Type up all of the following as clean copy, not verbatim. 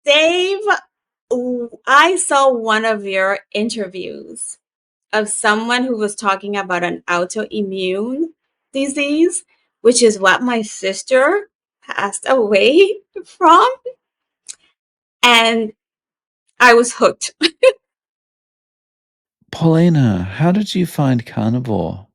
Dave, I saw one of your interviews of someone who was talking about an autoimmune disease, which is what my sister passed away from, and I was hooked. Paulina, how did you find Carnivore?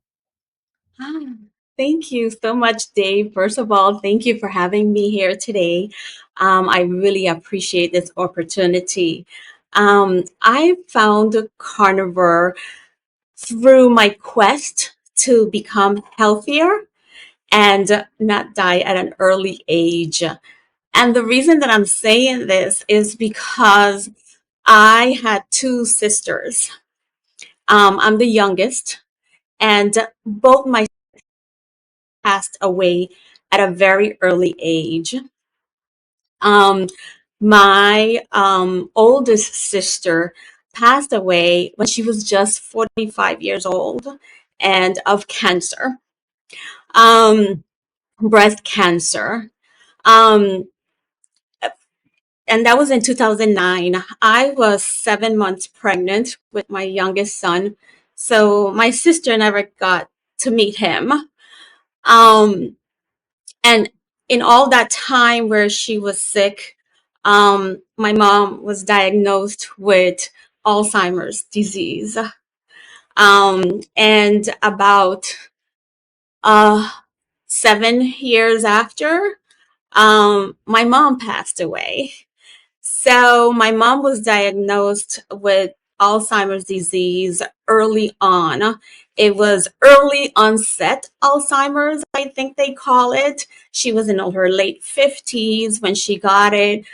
Ah, thank you so much, Dave. First of all, thank you for having me here today. I really appreciate this opportunity. I found Carnivore through my quest to become healthier and not die at an early age. And the reason that I'm saying this is because I had two sisters. I'm the youngest, and both my passed away at a very early age. Um, my oldest sister passed away when she was just 45 years old and of cancer, um, breast cancer. Um, and that was in 2009. I was 7 months pregnant with my youngest son. So my sister never got to meet him. Um, And in all that time where she was sick, my mom was diagnosed with Alzheimer's disease. And about uh, 7 years after, my mom passed away. So my mom was diagnosed with Alzheimer's disease early on. It was early onset Alzheimer's, I think they call it. She was in her late 50s when she got it.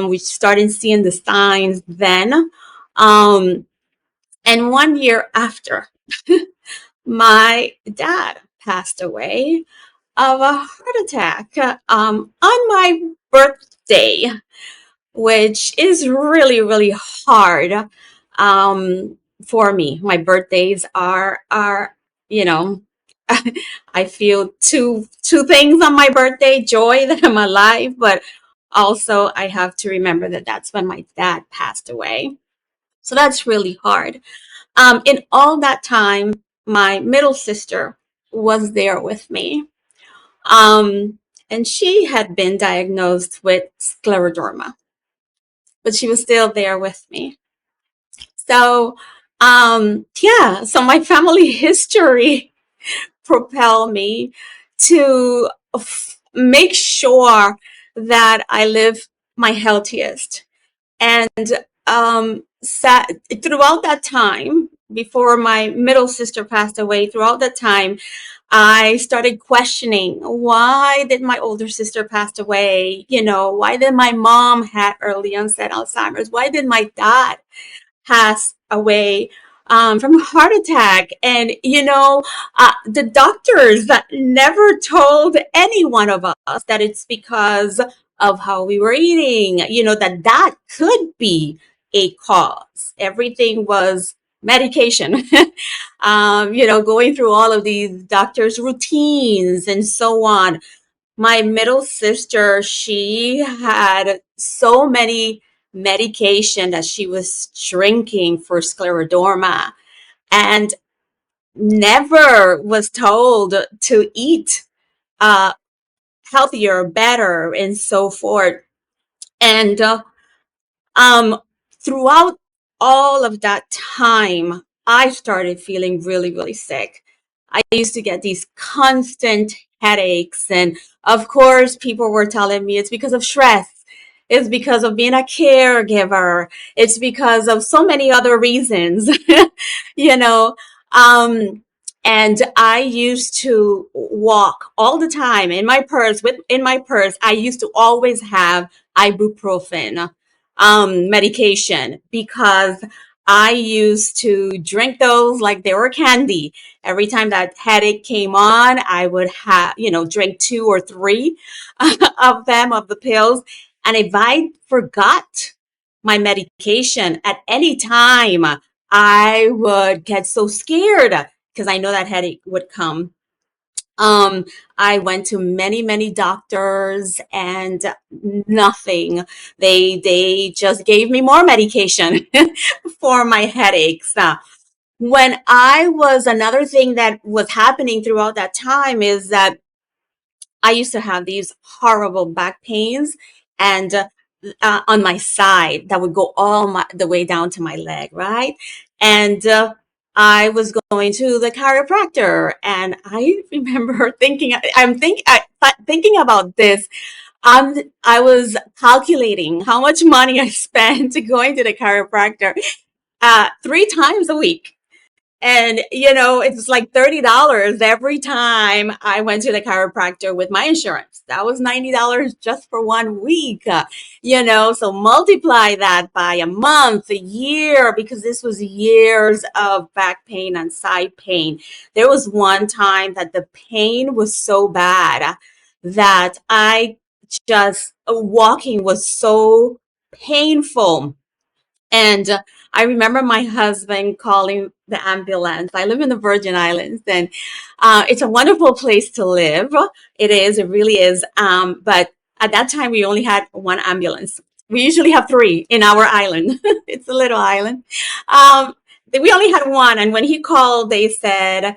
We started seeing the signs then. Um, and 1 year after, my dad passed away of a heart attack on my birthday, which is really, really hard for me. My birthdays are you know, I feel two things on my birthday: joy that I'm alive, but also I have to remember that that's when my dad passed away. So that's really hard. In all that time, my middle sister was there with me. Um, and she had been diagnosed with scleroderma, but she was still there with me. So, yeah, so my family history propel me to make sure that I live my healthiest. And throughout that time, before my middle sister passed away, throughout that time, I started questioning, why did my older sister pass away? Why did my mom have early onset Alzheimer's? Why did my dad passed away from a heart attack? And, the doctors that never told any one of us that it's because of how we were eating, that could be a cause. Everything was medication, going through all of these doctors' routines and so on. My middle sister, she had so many medication that she was drinking for scleroderma and never was told to eat uh, healthier, better, and so forth. And um, throughout all of that time, I started feeling really, really sick. I used to get these constant headaches. And of course, people were telling me it's because of stress. It's because of being a caregiver. It's because of so many other reasons, you know. Um, and I used to walk all the time in my purse. In my purse, I used to always have ibuprofen medication because I used to drink those like they were candy. Every time that headache came on, I would have, drink two or three of them, of the pills. And if I forgot my medication at any time, I would get so scared because I know that headache would come. Um, I went to many, many doctors and nothing. They just gave me more medication for my headaches. When I was Another thing that was happening throughout that time is that I used to have these horrible back pains and on my side that would go the way down to my leg, right? And I was going to the chiropractor, and I remember thinking about this. I was calculating how much money I spent going to the chiropractor 3 times a week. And, it was like $30 every time I went to the chiropractor with my insurance. That was $90 just for 1 week. So multiply that by a month, a year, because this was years of back pain and side pain. There was one time that the pain was so bad that walking was so painful. And I remember my husband calling the ambulance. I live in the Virgin Islands, and it's a wonderful place to live. It really is. But at that time, we only had one ambulance. We usually have three in our island. It's a little island. Um, we only had one. And when he called, they said,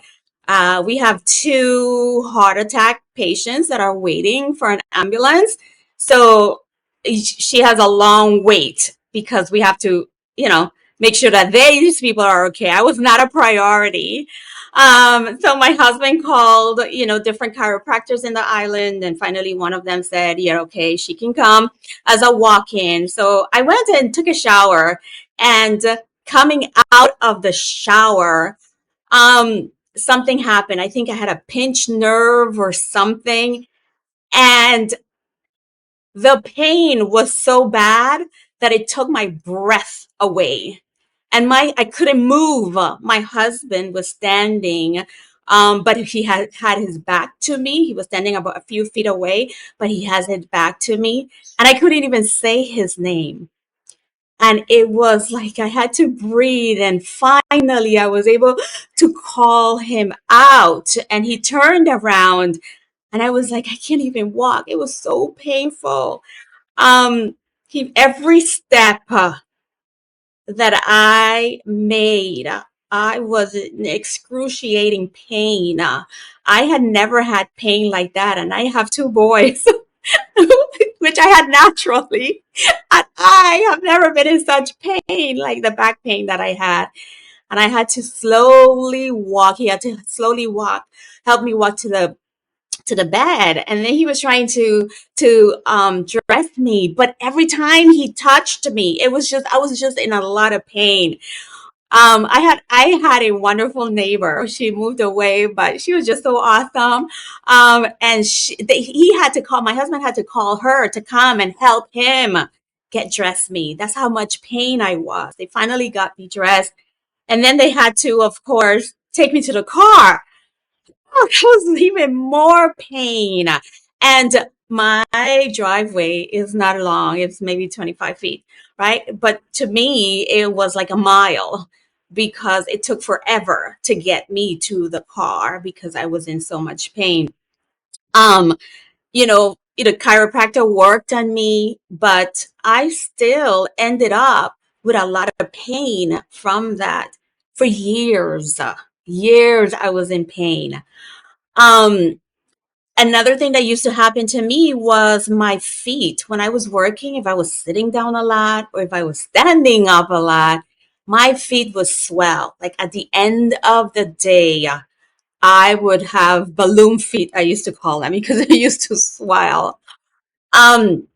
we have two heart attack patients that are waiting for an ambulance. So she has a long wait because we have to, make sure that these people are okay. I was not a priority. So my husband called, different chiropractors in the island, and finally one of them said, "Yeah, okay, she can come as a walk-in." So I went and took a shower, and coming out of the shower, something happened. I think I had a pinched nerve or something, and the pain was so bad that it took my breath away. And I couldn't move. My husband was standing, but he had his back to me. He was standing about a few feet away, but he has his back to me. And I couldn't even say his name. And it was like I had to breathe. And finally, I was able to call him out. And he turned around, and I was like, I can't even walk. It was so painful. Um, every step that I made, I was in excruciating pain. I had never had pain like that, and I have two boys, which I had naturally. And I have never been in such pain, like the back pain that I had. And I had to slowly walk. He had to slowly walk, help me walk to the bed, and then he was trying to dress me, but every time he touched me, I was just in a lot of pain. I had a wonderful neighbor. She moved away, but she was just so awesome. And he had to call, my husband had to call her to come and help him get dressed me. That's how much pain I was. They finally got me dressed, and then they had to, of course, take me to the car. Oh, that was even more pain. And my driveway is not long. It's maybe 25 feet, right? But to me, it was like a mile because it took forever to get me to the car because I was in so much pain. Um, the chiropractor worked on me, but I still ended up with a lot of pain from that for years. Years I was in pain. Um, Another thing that used to happen to me was my feet. When I was working, if I was sitting down a lot or if I was standing up a lot, my feet would swell. Like at the end of the day, I would have balloon feet, I used to call them, because they used to swell. Um,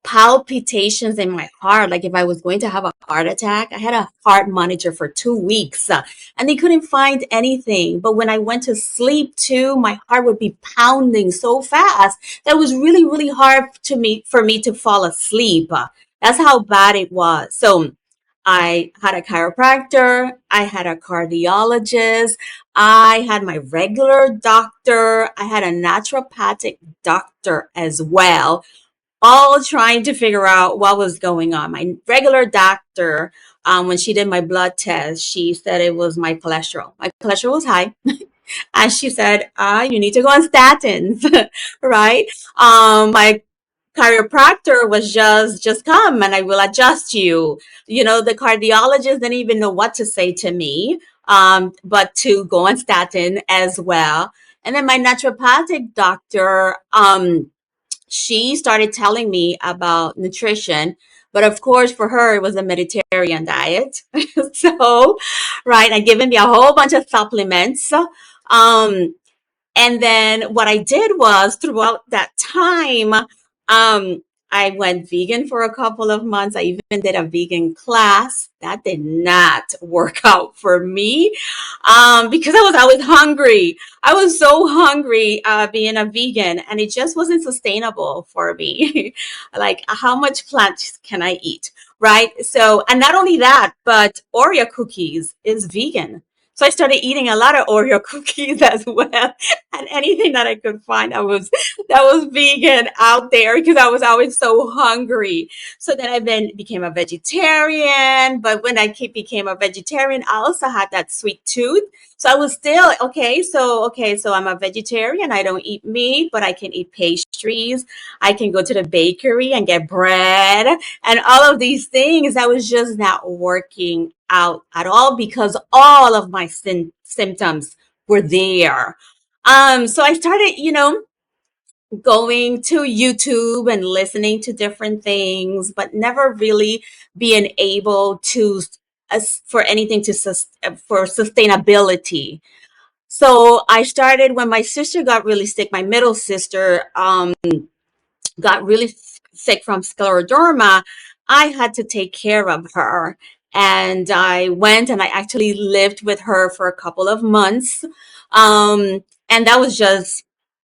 Palpitations in my heart. Like if I was going to have a heart attack, I had a heart monitor for 2 weeks, and they couldn't find anything. But when I went to sleep too, my heart would be pounding so fast that it was really, really hard for me to fall asleep. That's how bad it was. So I had a chiropractor, I had a cardiologist, I had my regular doctor, I had a naturopathic doctor as well, all trying to figure out what was going on. My regular doctor, when she did my blood test, she said it was my cholesterol. My cholesterol was high. And she said, you need to go on statins, right? My chiropractor was just come and I will adjust you. The cardiologist didn't even know what to say to me, but to go on statin as well. And then my naturopathic doctor, she started telling me about nutrition. But of course, for her, it was a Mediterranean diet. So, right, and given me a whole bunch of supplements. And then what I did was throughout that time, I went vegan for a couple of months. I even did a vegan class. That did not work out for me, because I was always hungry. I was so hungry being a vegan, and it just wasn't sustainable for me. Like, how much plant can I eat? Right. So, and not only that, but Oreo cookies is vegan. So I started eating a lot of Oreo cookies as well, and anything that I could find that was vegan out there because I was always so hungry. So then I then became a vegetarian. But when I became a vegetarian, I also had that sweet tooth. So I was still okay. So I'm a vegetarian. I don't eat meat, but I can eat pastries. I can go to the bakery and get bread and all of these things. That was just not working out at all because all of my symptoms were there. So I started, going to YouTube and listening to different things, but never really being able to for anything for sustainability. So I started when my sister got really sick. My middle sister got really sick from scleroderma. I had to take care of her. And I went and I actually lived with her for a couple of months. And that was just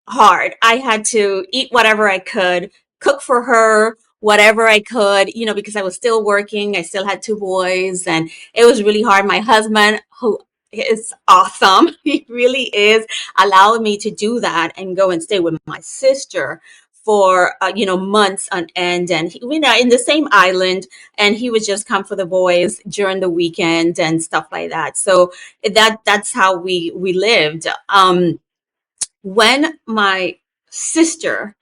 hard. I had to eat whatever I could, cook for her, whatever I could, because I was still working. I still had two boys, and it was really hard. My husband, who is awesome, he really is, allowed me to do that and go and stay with my sister for months on end, and in the same island, and he would just come for the boys during the weekend and stuff like that. So that's how we lived. When my sister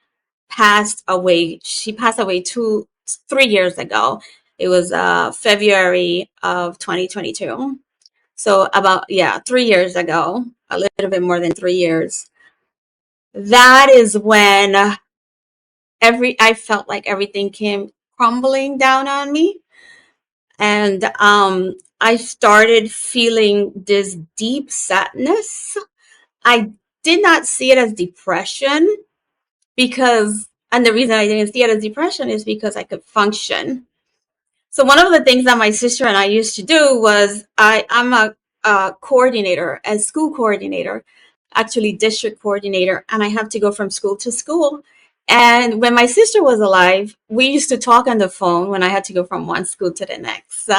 passed away, she passed away 3 years ago. It was February of 2022. So about, yeah, 3 years ago, a little bit more than 3 years. That is when I felt like everything came crumbling down on me. And I started feeling this deep sadness. I did not see it as depression and the reason I didn't see it as depression is because I could function. So one of the things that my sister and I used to do was I'm a coordinator, a school coordinator, actually district coordinator, and I have to go from school to school. And when my sister was alive, we used to talk on the phone when I had to go from one school to the next.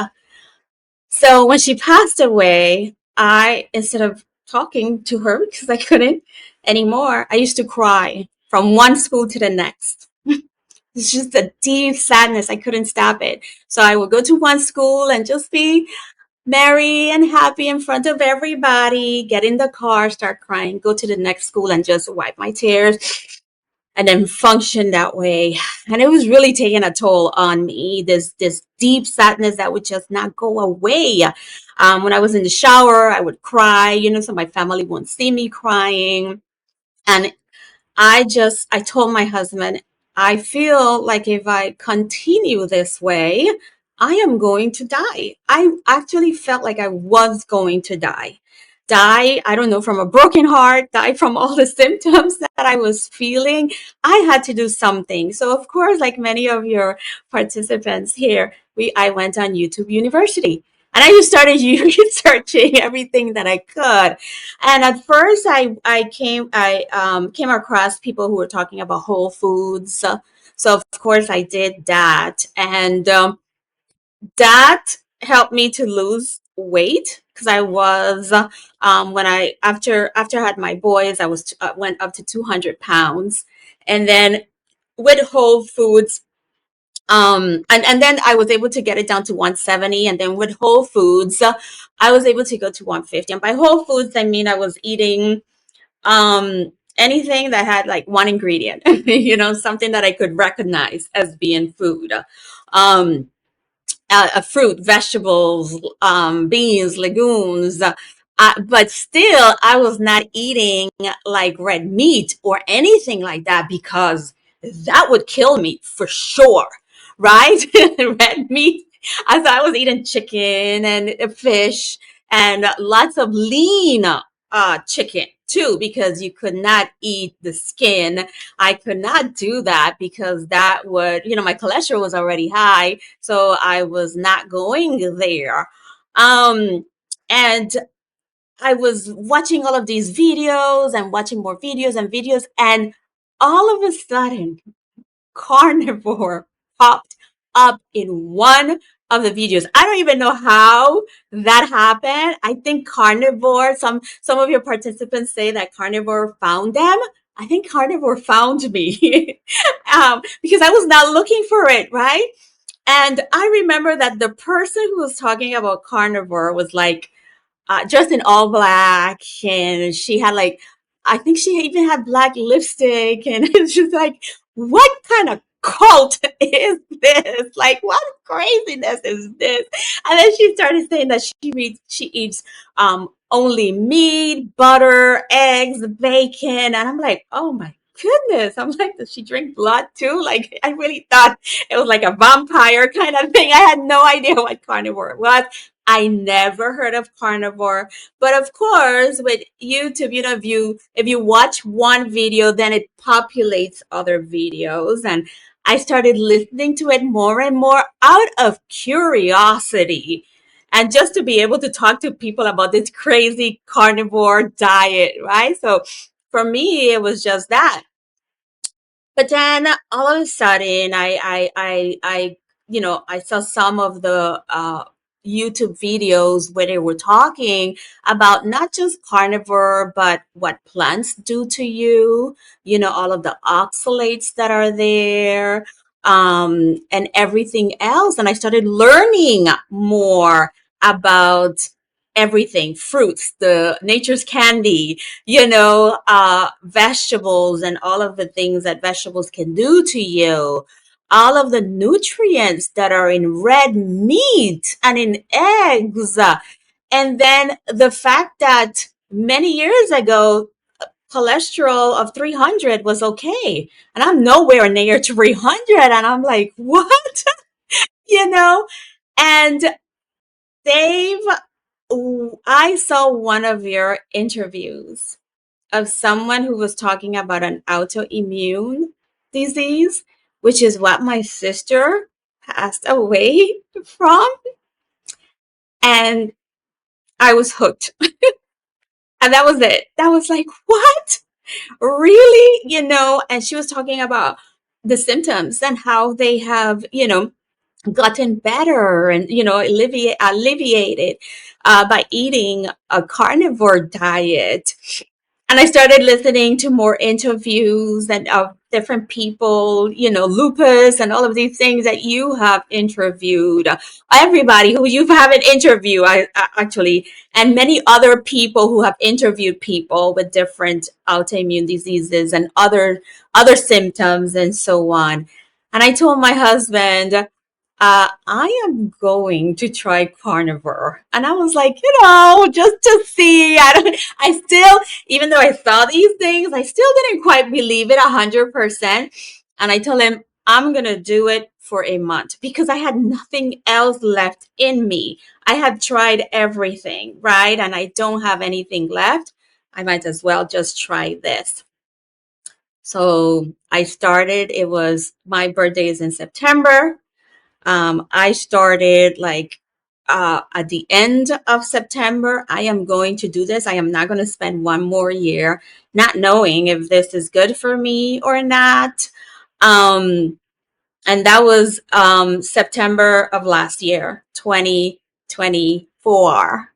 So when she passed away, instead of talking to her because I couldn't anymore, I used to cry from one school to the next. It's just a deep sadness. I couldn't stop it. So I would go to one school and just be merry and happy in front of everybody, get in the car, start crying, go to the next school and just wipe my tears and then function that way. And it was really taking a toll on me, this deep sadness that would just not go away. When I was in the shower, I would cry, so my family wouldn't see me crying. And I told my husband, I feel like if I continue this way, I am going to die. I actually felt like I was going to die. Die, I don't know, from a broken heart, die from all the symptoms that I was feeling. I had to do something. So of course, like many of your participants here, I went on YouTube University. And I just started researching everything that I could. And at first, I came across people who were talking about whole foods. So of course, I did that, and that helped me to lose weight because I was when I after I had my boys, I was went up to 200 pounds, and then with whole foods, And then I was able to get it down to 170. And then with Whole Foods, I was able to go to 150. And by Whole Foods, I mean I was eating anything that had like one ingredient, something that I could recognize as being food. Um, Fruit, vegetables, beans, legumes. But still, I was not eating like red meat or anything like that because that would kill me for sure, right? Red meat. I thought I was eating chicken and fish and lots of lean chicken too, because you could not eat the skin. I could not do that because that would, my cholesterol was already high, so I was not going there. And I was watching all of these videos and watching more videos and videos, and all of a sudden, Carnivore popped up in one of the videos. I don't even know how that happened. I think Carnivore, some of your participants say that Carnivore found them. I think Carnivore found me because I was not looking for it, right? And I remember that the person who was talking about Carnivore was like, dressed in all black, and she had like, I think she even had black lipstick, and it's just like, what kind of cult is this? Like, what craziness is this? And then she started saying that she eats only meat, butter, eggs, bacon, and I'm like, oh my goodness. I'm like, does she drink blood too? Like, I really thought it was like a vampire kind of thing. I had no idea what carnivore was. I never heard of carnivore, but of course, with YouTube, if you watch one video, then it populates other videos, and I started listening to it more and more out of curiosity, and just to be able to talk to people about this crazy carnivore diet, right? So for me, it was just that. But then all of a sudden, I saw some of the YouTube videos where they were talking about not just carnivore, but what plants do to you, all of the oxalates that are there, and everything else. And I started learning more about everything, fruits, the nature's candy, vegetables and all of the things that vegetables can do to you, all of the nutrients that are in red meat and in eggs. And then the fact that many years ago, cholesterol of 300 was okay. And I'm nowhere near 300. And I'm like, what? you know? And Dave, I saw one of your interviews of someone who was talking about an autoimmune disease, which is what my sister passed away from. And I was hooked. And that was it. That was like, what? Really? And she was talking about the symptoms and how they have, gotten better and alleviated by eating a carnivore diet. And I started listening to more interviews and of different people, lupus and all of these things that you have interviewed. Everybody who you haven't interviewed, actually, and many other people who have interviewed people with different autoimmune diseases and other symptoms and so on. And I told my husband, I am going to try carnivore. And I was like, just to see. I still, even though I saw these things, I still didn't quite believe it 100%. And I told him, I'm going to do it for a month because I had nothing else left in me. I had tried everything, right? And I don't have anything left. I might as well just try this. So I started, it was my birthday is in September. I started like at the end of September. I am going to do this. I am not going to spend one more year not knowing if this is good for me or not. Um, and that was September of last year, 2024.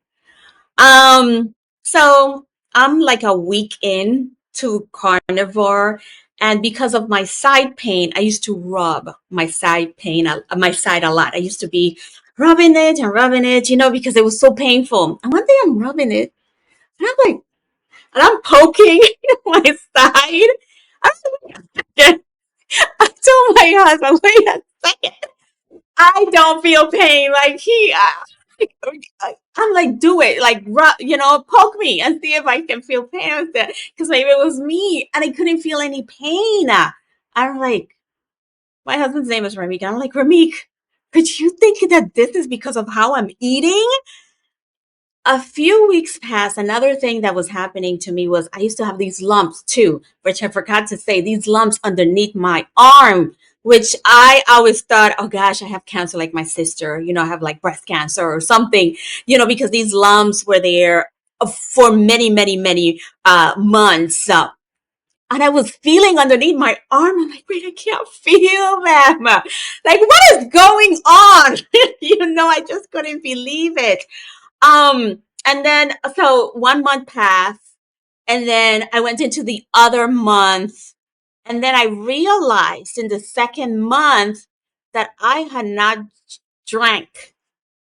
So I'm like a week in to carnivore, And because of my side pain, I used to rub my side a lot. I used to be rubbing it, because it was so painful. And one day I'm rubbing it, and I'm like, and I'm poking my side. I'm like, I told my husband, wait a second, I don't feel pain. Like I'm like, do it, like, poke me and see if I can feel pain with it. Because maybe it was me and I couldn't feel any pain. I'm like, my husband's name is Ramik. I'm like, Ramik, could you think that this is because of how I'm eating? A few weeks passed. Another thing that was happening to me was I used to have these lumps too, which I forgot to say, these lumps underneath my arm, which I always thought, oh gosh, I have cancer like my sister, I have like breast cancer or something, because these lumps were there for many, many, many months. And I was feeling underneath my arm. I'm like, wait, I can't feel them. Like, what is going on? I just couldn't believe it. And then so 1 month passed, and then I went into the other month, and then I realized in the second month that I had not drank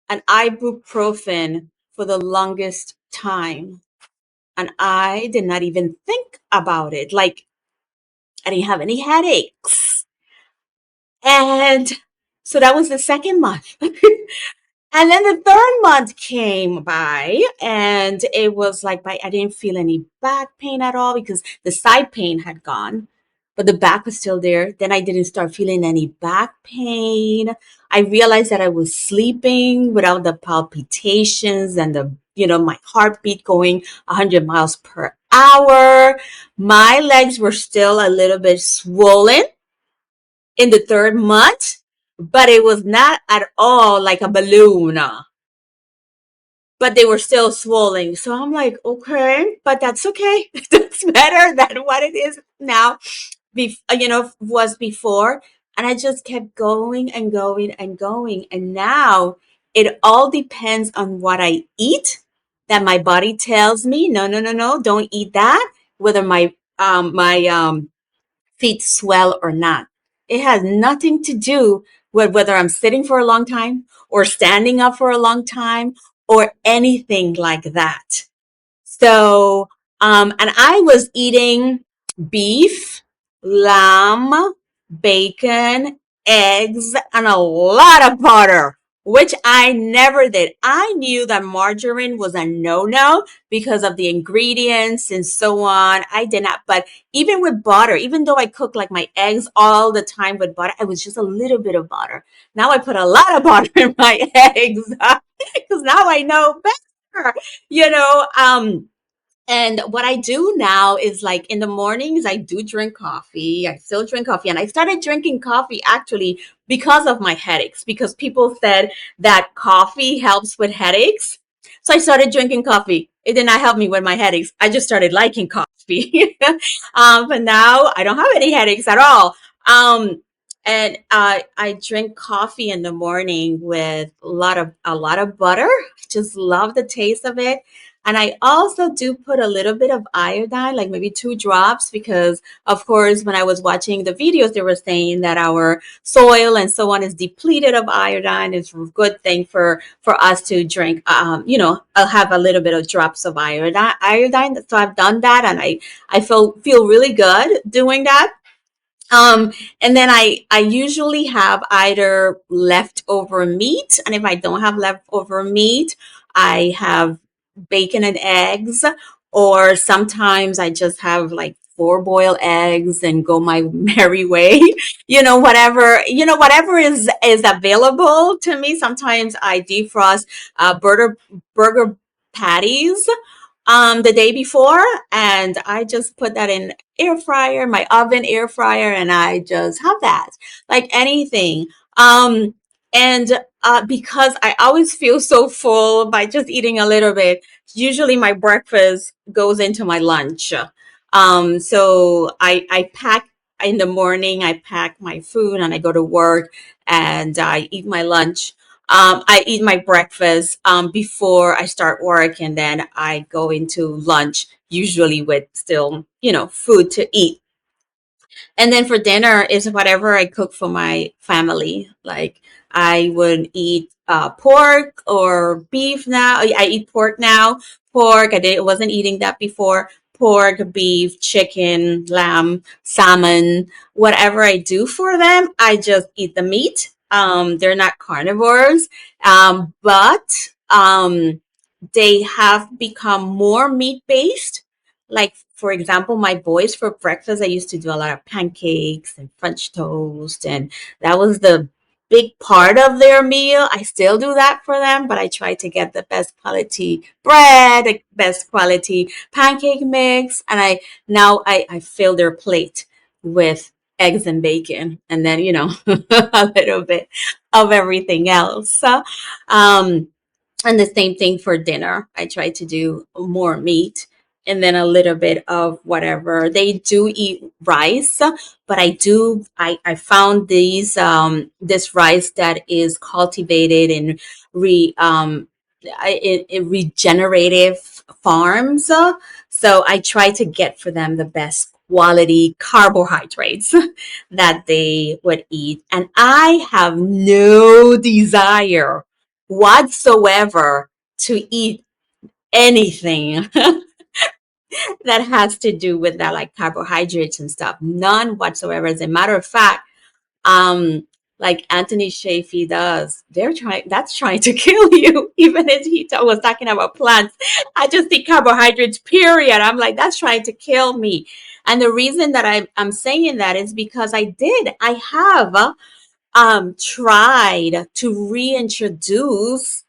an ibuprofen for the longest time. And I did not even think about it. Like, I didn't have any headaches. And so that was the second month. And then the third month came by, and it was like I didn't feel any back pain at all because the side pain had gone, but the back was still there. Then I didn't start feeling any back pain. I realized that I was sleeping without the palpitations and my heartbeat going 100 miles per hour. My legs were still a little bit swollen in the third month, but it was not at all like a balloon, but they were still swollen. So I'm like, okay, but that's okay. That's better than what it is now, was before. And I just kept going and going and going. And now it all depends on what I eat, that my body tells me, no, no, no, no, don't eat that. Whether my feet swell or not. It has nothing to do with whether I'm sitting for a long time or standing up for a long time or anything like that. So, and I was eating beef, lamb, bacon, eggs, and a lot of butter, which I never did. I knew that margarine was a no-no because of the ingredients and so on. I did not, but even with butter, even though I cook like my eggs all the time with butter, I was just a little bit of butter. Now I put a lot of butter in my eggs because now I know better, you know. And what I do now is like in the mornings, I do drink coffee. I still drink coffee. And I started drinking coffee actually because of my headaches, because people said that coffee helps with headaches. So I started drinking coffee. It did not help me with my headaches. I just started liking coffee. But now I don't have any headaches at all. And I drink coffee in the morning with a lot of butter. I just love the taste of it. And I also do put a little bit of iodine, like maybe 2 drops, because of course, when I was watching the videos, they were saying that our soil and so on is depleted of iodine. It's a good thing for us to drink. I'll have a little bit of drops of iodine. So I've done that, and I feel really good doing that. And then I usually have either leftover meat, and if I don't have leftover meat, I have bacon and eggs, or sometimes I just have like 4 boiled eggs and go my merry way. Whatever is available to me. Sometimes I defrost burger patties the day before, and I just put that in my oven air fryer, and I just have that like anything. And because I always feel so full by just eating a little bit, usually my breakfast goes into my lunch. So I pack in the morning, I pack my food and I go to work and I eat my lunch. I eat my breakfast before I start work, and then I go into lunch, usually with still, food to eat. And then for dinner is whatever I cook for my family. Like I would eat pork or beef now. I eat pork now. Pork. Wasn't eating that before. Pork, beef, chicken, lamb, salmon. Whatever I do for them, I just eat the meat. They're not carnivores, but they have become more meat based. Like, for example, my boys for breakfast, I used to do a lot of pancakes and French toast, and that was the big part of their meal. I still do that for them, but I try to get the best quality bread, the best quality pancake mix, and I fill their plate with eggs and bacon, and then a little bit of everything else. Um, and the same thing for dinner. I try to do more meat and then a little bit of whatever. They do eat rice, but I found this rice that is cultivated in re in regenerative farms. So I try to get for them the best quality carbohydrates that they would eat. And I have no desire whatsoever to eat anything that has to do with that, like carbohydrates and stuff. None whatsoever. As a matter of fact, um, like Anthony Shafee does, that's trying to kill you. Even as was talking about plants, I just eat carbohydrates, period. I'm like, that's trying to kill me. And the reason that I'm saying that is because I have tried to reintroduce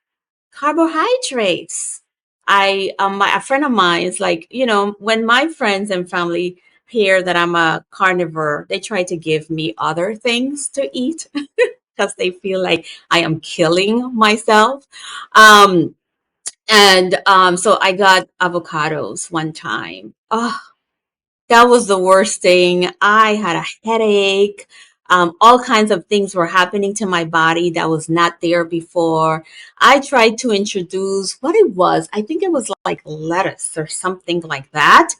carbohydrates. A friend of mine is like, when my friends and family hear that I'm a carnivore, they try to give me other things to eat because they feel like I am killing myself. Um, and so I got avocados one time. Oh, that was the worst thing. I had a headache. All kinds of things were happening to my body that was not there before. I tried to introduce what it was. I think it was like lettuce or something like that.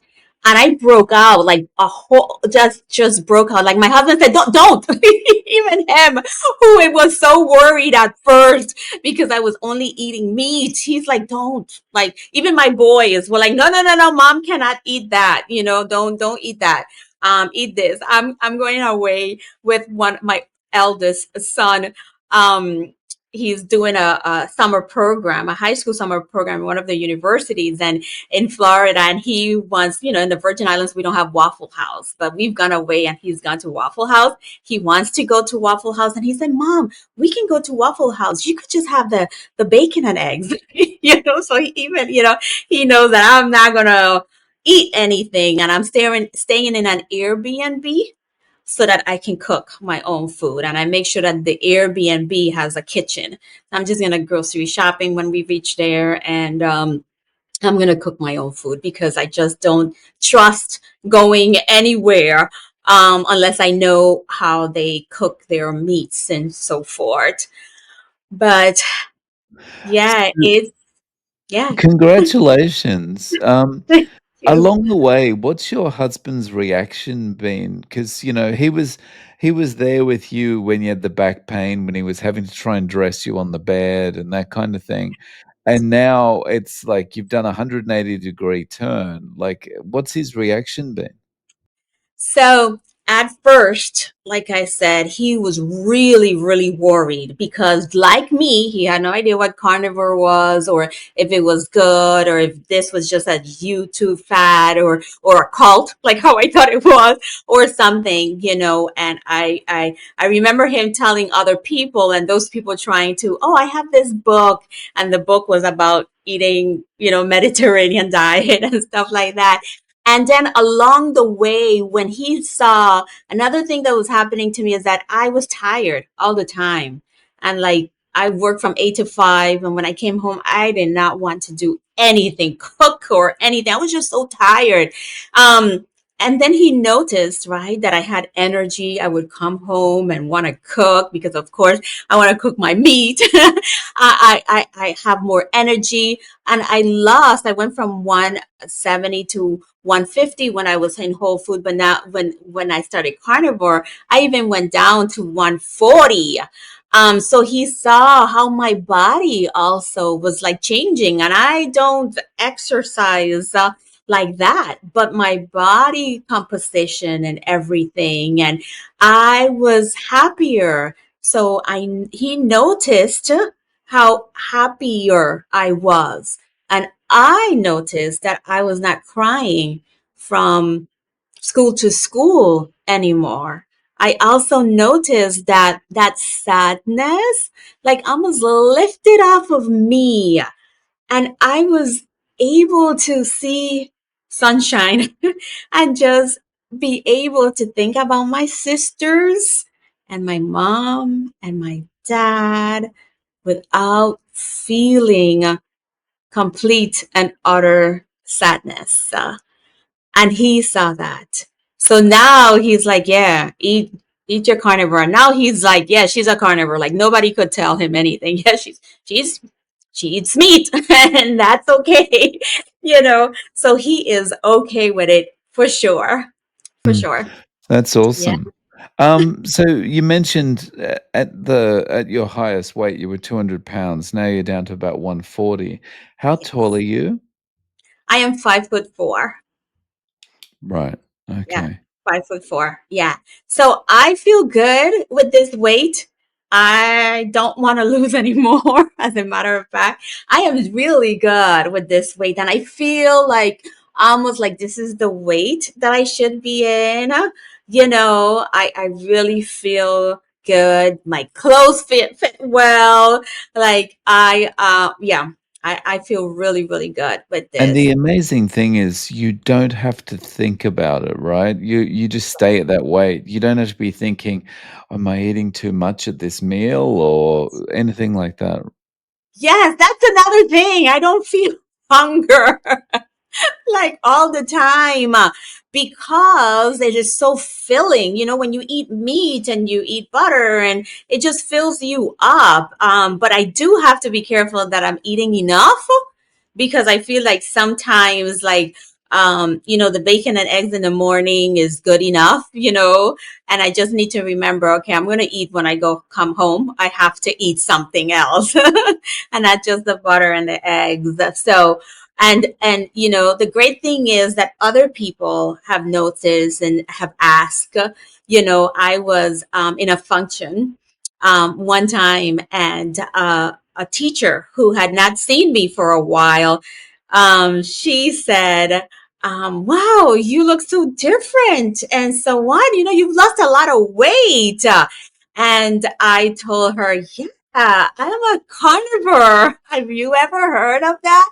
And I broke out like a whole, just broke out. Like my husband said, don't. Even him, who it was so worried at first because I was only eating meat. He's like, don't. Like even my boys were like, no, no, no, no, mom cannot eat that. Don't eat that. Eat this. I'm going away with my eldest son. Um, he's doing a summer program, a high school summer program at one of the universities and in Florida. And he wants, in the Virgin Islands, we don't have Waffle House, but we've gone away and he's gone to Waffle House. He wants to go to Waffle House. And he said, Mom, we can go to Waffle House. You could just have the bacon and eggs, so he knows that I'm not going to eat anything. And I'm staying in an Airbnb so that I can cook my own food. And I make sure that the Airbnb has a kitchen. I'm just going to grocery shopping when we reach there. And I'm going to cook my own food because I just don't trust going anywhere unless I know how they cook their meats and so forth. But yeah, yeah. Congratulations. Thank you. Along the way, what's your husband's reaction been? Because, he was there with you when you had the back pain, when he was having to try and dress you on the bed and that kind of thing. And now it's like you've done a 180-degree turn. Like, what's his reaction been? So at first, like I said, he was really, really worried because, like me, he had no idea what carnivore was, or if it was good, or if this was just a YouTube fad, or a cult, like how I thought it was, or something. And I remember him telling other people, and those people trying to, oh, I have this book, and the book was about eating, Mediterranean diet and stuff like that. And then along the way, when he saw another thing that was happening to me is that I was tired all the time. And like I worked from 8 to 5. And when I came home, I did not want to do anything, cook or anything. I was just so tired. Um, And then he noticed, right, that I had energy. I would come home and want to cook because, of course, I want to cook my meat. I have more energy, and I went from 170 to 150 when I was in whole food, but now when I started carnivore, I even went down to 140. So he saw how my body also was like changing, and I don't exercise like that, but my body composition and everything, and I was happier. So I he noticed how happier I was, and I noticed that I was not crying from school to school anymore. I also noticed that that sadness like almost lifted off of me, and I was able to see sunshine and just be able to think about my sisters and my mom and my dad without feeling complete and utter sadness. And he saw that. So now he's like, yeah, eat your carnivore. And now he's like, yeah, she's a carnivore. Like nobody could tell him anything. Yeah, she's she eats meat and that's okay. So he is okay with it for sure. For Mm, sure. that's Yeah. awesome. So you mentioned at your highest weight, you were 200 pounds. Now you're down to about 140. How tall are Yes. you? I am 5'4". Right. Yeah, Okay. 5'4". Yeah. So I feel good with this weight. I don't want to lose anymore. As a matter of fact, I am really good with this weight, and I feel like almost like this is the weight that I should be in. I really feel good. My clothes fit well. Like yeah, I feel really, really good with And this. the amazing thing is you don't have to think about it, right? You just stay at that weight. You don't have to be thinking, "Am I eating too much at this meal?" or anything like that. Yes, that's another thing. I don't feel hunger like all the time because it is so filling. When you eat meat and you eat butter, and it just fills you up. But I do have to be careful that I'm eating enough because I feel like sometimes, like, the bacon and eggs in the morning is good enough, and I just need to remember, okay, I'm going to eat when I come home. I have to eat something else and not just the butter and the eggs. So, and the great thing is that other people have noticed and have asked. I was in a function one time, and a teacher who had not seen me for a while, she said, wow, you look so different and so on. You've lost a lot of weight. And I told her, yeah, I'm a carnivore. Have you ever heard of that?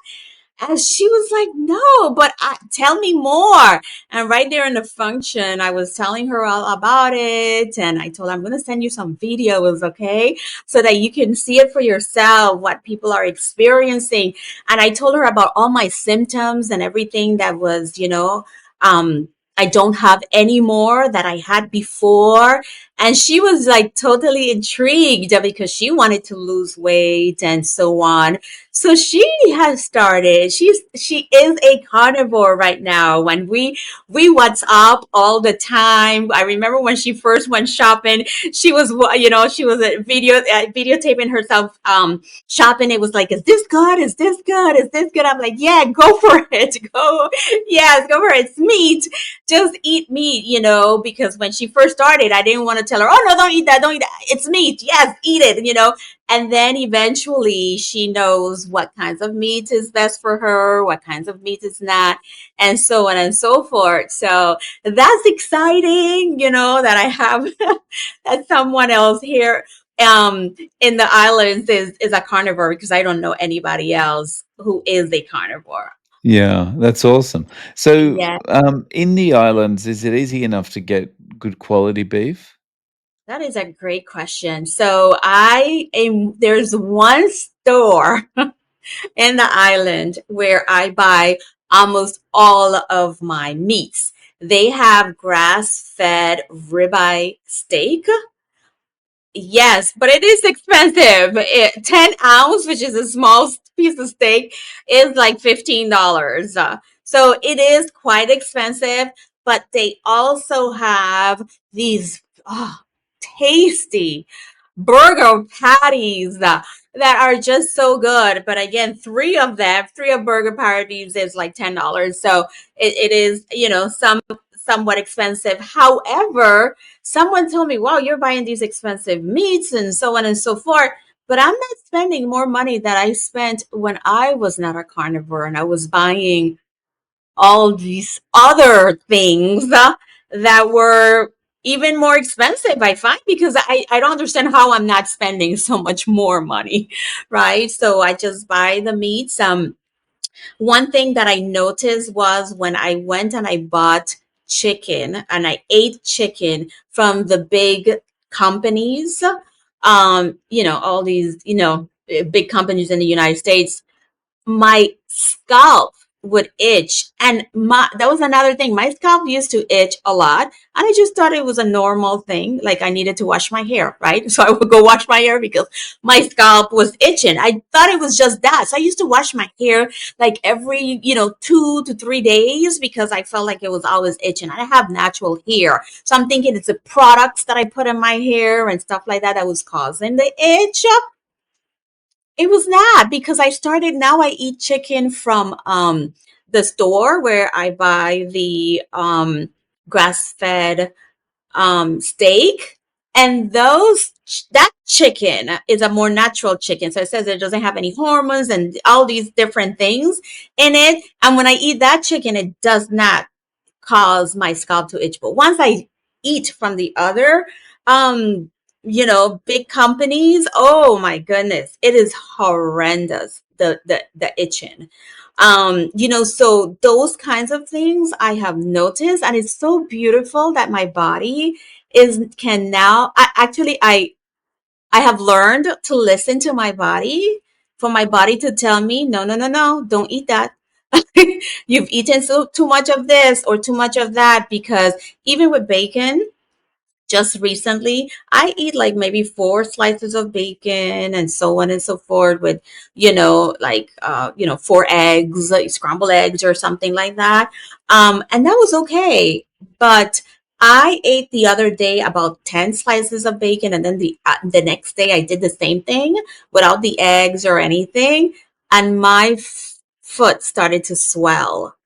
And she was like, no, but tell me more. And right there in the function, I was telling her all about it. And I told her, I'm going to send you some videos, okay? So that you can see it for yourself, what people are experiencing. And I told her about all my symptoms and everything that was, I don't have anymore that I had before. And she was like totally intrigued because she wanted to lose weight and so on. So she has started. She is a carnivore right now. When we WhatsApp all the time. I remember when she first went shopping, she was a videotaping herself shopping. It was like, is this good? Is this good? Is this good? I'm like, yeah, go for it. Go, yes, go for it. It's meat. Just eat meat, because when she first started, I didn't want to tell her, oh no, don't eat that, don't eat that. It's meat. Yes, eat it. And then eventually she knows what kinds of meat is best for her, what kinds of meat is not, and so on and so forth. So that's exciting, that I have that someone else here in the islands is a carnivore, because I don't know anybody else who is a carnivore. Yeah, that's awesome. So, Yeah, in the islands, is it easy enough to get good quality beef? that is a great question. So there's one store in the island where I buy almost all of my meats. They have grass-fed ribeye steak. Yes, but it is expensive. 10 ounce, which is a small piece of steak, is like $15. So it is quite expensive, but they also have these tasty burger patties that are just so good. But again, three of burger patties is like $10. So it is, somewhat expensive. However, someone told me, wow, you're buying these expensive meats and so on and so forth. But I'm not spending more money that I spent when I was not a carnivore and I was buying all these other things that were even more expensive, I find, because I don't understand how I'm not spending so much more money, right? So I just buy the meats. One thing that I noticed was when I went and I bought chicken and I ate chicken from the big companies, all these, big companies in the United States, my scalp would itch. And that was another thing. My scalp used to itch a lot. And I just thought it was a normal thing. Like I needed to wash my hair, right? So I would go wash my hair because my scalp was itching. I thought it was just that. So I used to wash my hair like every, 2 to 3 days because I felt like it was always itching. I have natural hair. So I'm thinking it's the products that I put in my hair and stuff like that that was causing the itch. It was not because I started now I eat chicken from the store where I buy the grass-fed steak, and that chicken is a more natural chicken. So it says it doesn't have any hormones and all these different things in it. And when I eat that chicken, it does not cause my scalp to itch. But once I eat from the other, big companies, oh my goodness, it is horrendous. The itching. So those kinds of things I have noticed, and it's so beautiful that my body is can now. I have learned to listen to my body, for my body to tell me, no, no, no, no, don't eat that. You've eaten too much of this or too much of that, because even with bacon, just recently I eat like maybe 4 slices of bacon and so on and so forth with, like 4 eggs, like scrambled eggs or something like that. And that was okay. But I ate the other day about 10 slices of bacon, and then the next day I did the same thing without the eggs or anything, and my foot started to swell.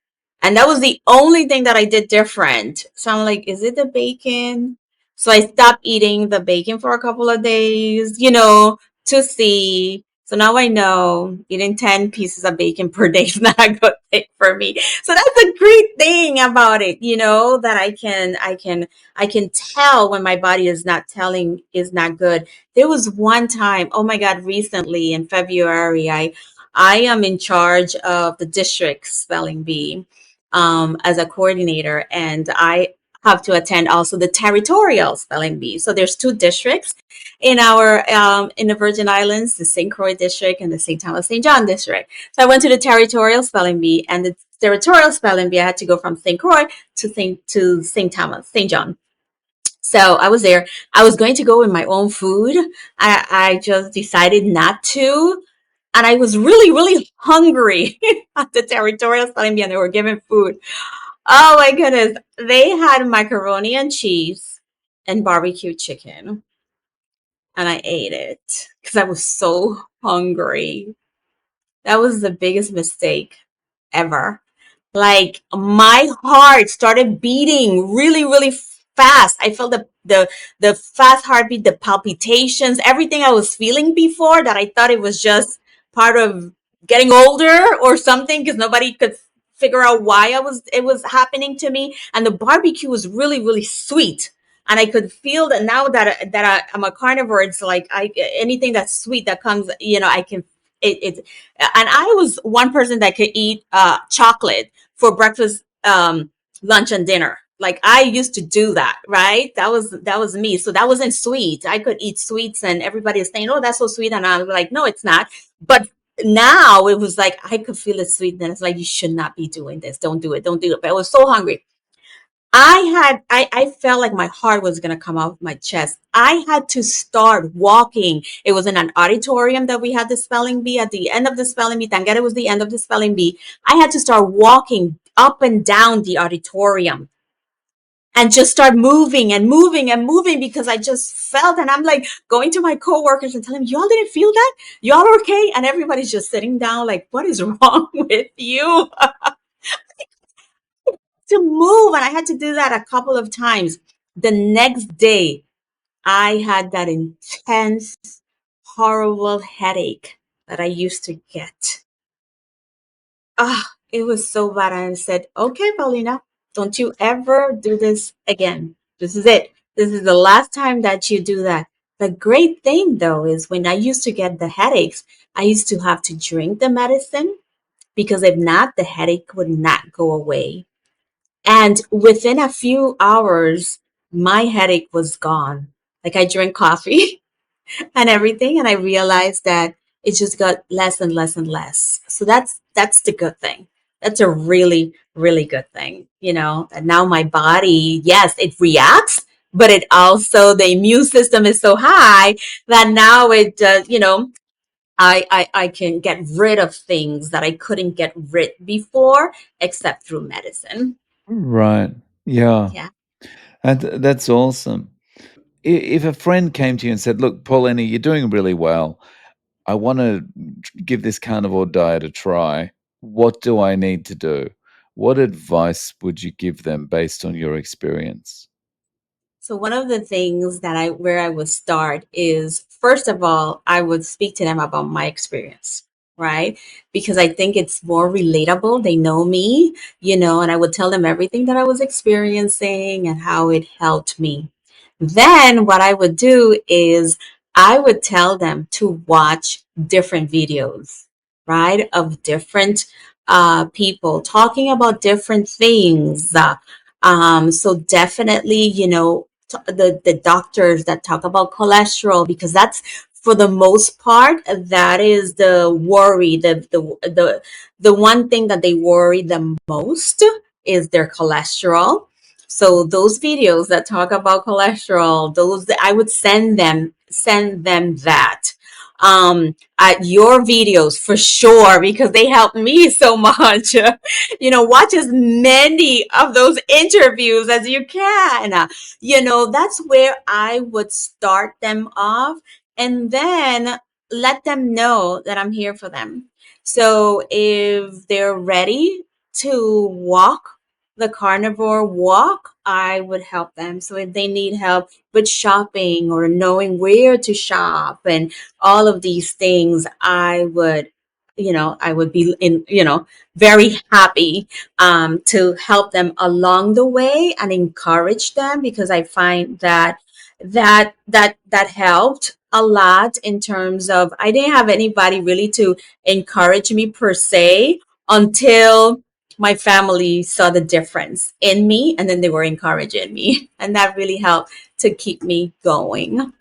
And that was the only thing that I did different. So I'm like, is it the bacon? So I stopped eating the bacon for a couple of days, to see. So now I know eating 10 pieces of bacon per day is not a good thing for me. So that's a great thing about it, that I can tell when my body is not telling is not good. There was one time, oh my God, recently in February, I am in charge of the district spelling bee as a coordinator, and I have to attend also the territorial spelling bee. So there's 2 districts in the Virgin Islands, the St. Croix district and the St. Thomas St. John district. So I went to the territorial spelling bee, and the territorial spelling bee I had to go from St. Croix to St. Thomas St. John. So I was there. I was going to go with my own food. I just decided not to. And I was really, really hungry at the territorial spelling bee, and they were giving food. Oh my goodness. They had macaroni and cheese and barbecue chicken, and I ate it because I was so hungry. That was the biggest mistake ever. Like my heart started beating really, really fast. I felt the fast heartbeat, the palpitations, everything I was feeling before that I thought it was just part of getting older or something, because nobody could figure out why it was happening to me. And the barbecue was really, really sweet. And I could feel that now I'm a carnivore. It's like anything that's sweet that comes, I can it. And I was one person that could eat chocolate for breakfast, lunch, and dinner. Like I used to do that, right? That was me. So that wasn't sweet. I could eat sweets, and everybody is saying, "Oh, that's so sweet," and I was like, "No, it's not." But now it was like I could feel the sweetness. It's like you should not be doing this. Don't do it. Don't do it. But I was so hungry. I felt like my heart was gonna come out of my chest. I had to start walking. It was in an auditorium that we had the spelling bee. At the end of the spelling bee, Tangera was the end of the spelling bee. I had to start walking up and down the auditorium and just start moving and moving and moving because I just felt, and I'm like going to my coworkers and telling them, y'all didn't feel that? Y'all okay? And everybody's just sitting down like, what is wrong with you? To move. And I had to do that a couple of times. The next day, I had that intense, horrible headache that I used to get. It was so bad. And I said, okay, Paulina, don't you ever do this again. This is it. This is the last time that you do that. The great thing, though, is when I used to get the headaches, I used to have to drink the medicine because if not, the headache would not go away. And within a few hours, my headache was gone. Like I drank coffee and everything, and I realized that it just got less and less and less. So that's the good thing. That's a really, really good thing, And now my body, yes, it reacts, but it also the immune system is so high that now it I can get rid of things that I couldn't get rid before except through medicine. Right. Yeah. Yeah. And that's awesome. If a friend came to you and said, "Look, Paulina, you're doing really well. I wanna give this carnivore diet a try. What do I need to do?" What advice would you give them based on your experience? So one of the things that I where I would start is first of all, I would speak to them about my experience, right? Because I think it's more relatable. They know me, and I would tell them everything that I was experiencing and how it helped me. Then what I would do is I would tell them to watch different videos, right? Of different people talking about different things. So definitely, the doctors that talk about cholesterol because that's for the most part that is the worry the one thing that they worry the most is their cholesterol. So those videos that talk about cholesterol, those I would send them that at your videos for sure because they help me so much. Watch as many of those interviews as you can. That's where I would start them off and then let them know that I'm here for them. So if they're ready to walk the carnivore walk, I would help them. So if they need help with shopping or knowing where to shop and all of these things, I would be very happy to help them along the way and encourage them because I find that helped a lot in terms of I didn't have anybody really to encourage me per se until my family saw the difference in me and then they were encouraging me and that really helped to keep me going.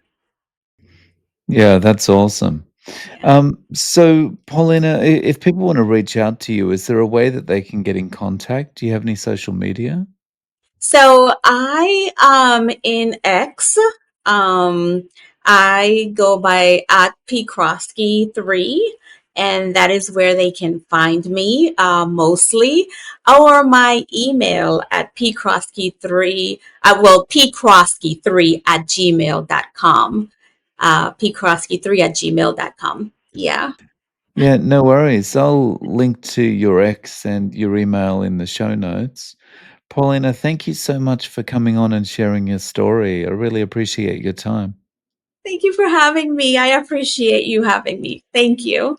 Yeah, that's awesome. Yeah. So, Paulina, if people want to reach out to you, is there a way that they can get in contact? Do you have any social media? So I in X, um I go by at pkrosky3, and that is where they can find me mostly, or my email at pkrosky3, pkrosky3 at gmail.com. Pkrosky3 at gmail.com. Yeah. Yeah, no worries. I'll link to your ex and your email in the show notes. Paulina, thank you so much for coming on and sharing your story. I really appreciate your time. Thank you for having me. I appreciate you having me. Thank you.